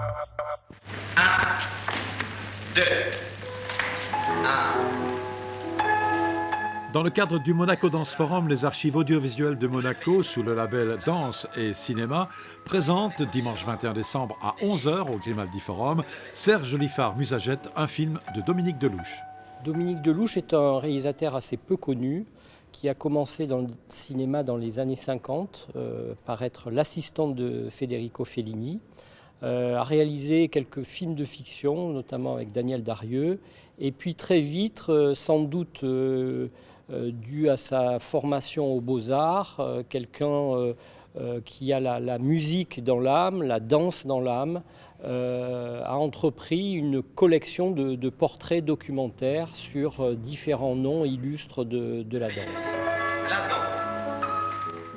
Un, deux, un. Dans le cadre du Monaco Dance Forum, les archives audiovisuelles de Monaco, sous le label Danse et Cinéma, présentent dimanche 21 décembre à 11h au Grimaldi Forum, Serge Liffard-Musagette, un film de Dominique Delouche. Dominique Delouche est un réalisateur assez peu connu qui a commencé dans le cinéma dans les années 50 par être l'assistant de Federico Fellini. A réalisé quelques films de fiction, notamment avec Daniel Darieux. Et puis très vite, sans doute dû à sa formation aux Beaux-Arts, quelqu'un qui a la musique dans l'âme, la danse dans l'âme, a entrepris une collection de portraits documentaires sur différents noms illustres de la danse.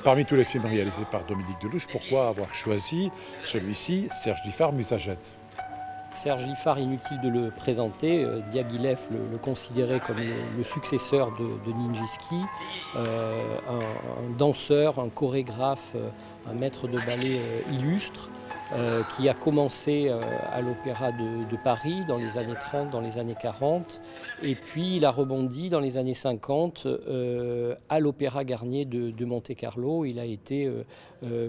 Parmi tous les films réalisés par Dominique Delouche, pourquoi avoir choisi celui-ci, Serge Liffard-Musagette ? Serge Liffard, inutile de le présenter, Diaghilev le considérait comme le successeur de Nijinsky, un danseur, un chorégraphe, un maître de ballet illustre, qui a commencé à l'Opéra de Paris dans les années 30, dans les années 40, et puis il a rebondi dans les années 50 à l'Opéra Garnier de Monte-Carlo. Il a été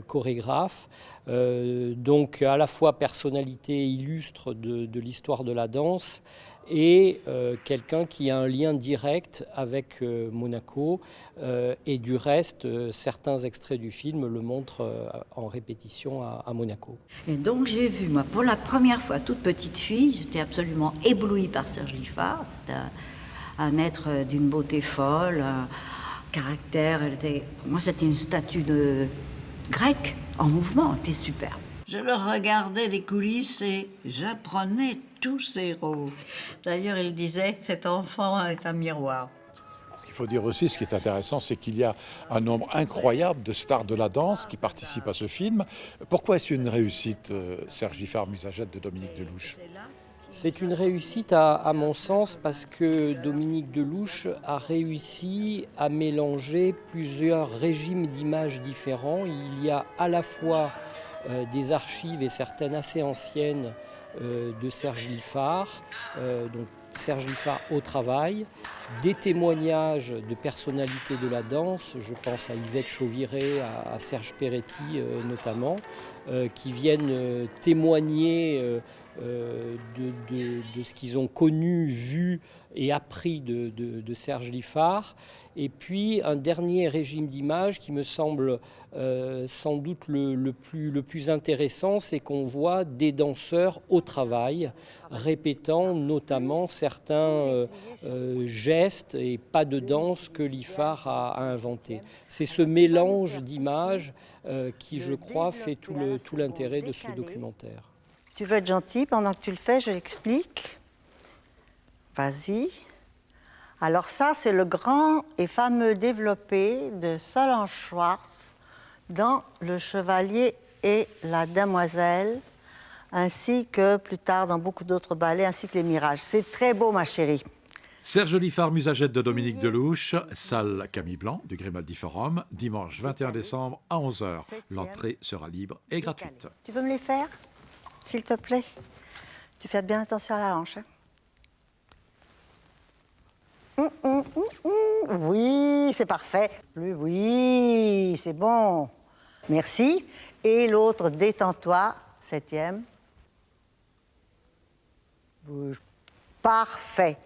chorégraphe, donc à la fois personnalité illustre de l'histoire de la danse et quelqu'un qui a un lien direct avec Monaco. Et du reste, certains extraits du film le montrent en répétition à Monaco. Et donc j'ai vu, moi, pour la première fois, toute petite fille, j'étais absolument éblouie par Serge Liffard. C'était un être d'une beauté folle, un caractère. Pour moi, c'était une statue grecque en mouvement, elle était superbe. Je le regardais des coulisses et j'apprenais tous ses rôles. D'ailleurs, il disait, cet enfant est un miroir. Ce qu'il faut dire aussi, ce qui est intéressant, c'est qu'il y a un nombre incroyable de stars de la danse qui participent à ce film. Pourquoi est-ce une réussite, Serge Liffard-Musagette de Dominique Delouche ? C'est une réussite à mon sens parce que Dominique Delouche a réussi à mélanger plusieurs régimes d'images différents. Il y a à la fois des archives et certaines assez anciennes de Serge Liffard, donc Serge Liffard au travail, des témoignages de personnalités de la danse, je pense à Yvette Chauviré, à Serge Peretti notamment, qui viennent témoigner de ce qu'ils ont connu, vu et appris de Serge Liffard. Et puis un dernier régime d'images qui me semble sans doute le plus intéressant, c'est qu'on voit des danseurs au travail, répétant notamment certains gestes et pas de danse que Liffard a inventé. C'est ce mélange d'images qui, je crois, fait tout l'intérêt de ce documentaire. Tu veux être gentil, pendant que tu le fais, je l'explique. Vas-y. Alors ça, c'est le grand et fameux développé de Solange Schwartz dans Le Chevalier et la Demoiselle, ainsi que plus tard dans beaucoup d'autres ballets, ainsi que Les Mirages. C'est très beau, ma chérie. Serge Liffard-Musagette de Dominique Delouche, salle Camille Blanc du Grimaldi Forum, dimanche 21 décembre à 11h. L'entrée sera libre et gratuite. Tu veux me les faire ? S'il te plaît, tu fais bien attention à la hanche. Oui, c'est parfait. Oui, c'est bon. Merci. Et l'autre, détends-toi. 7e. Bouge. Parfait.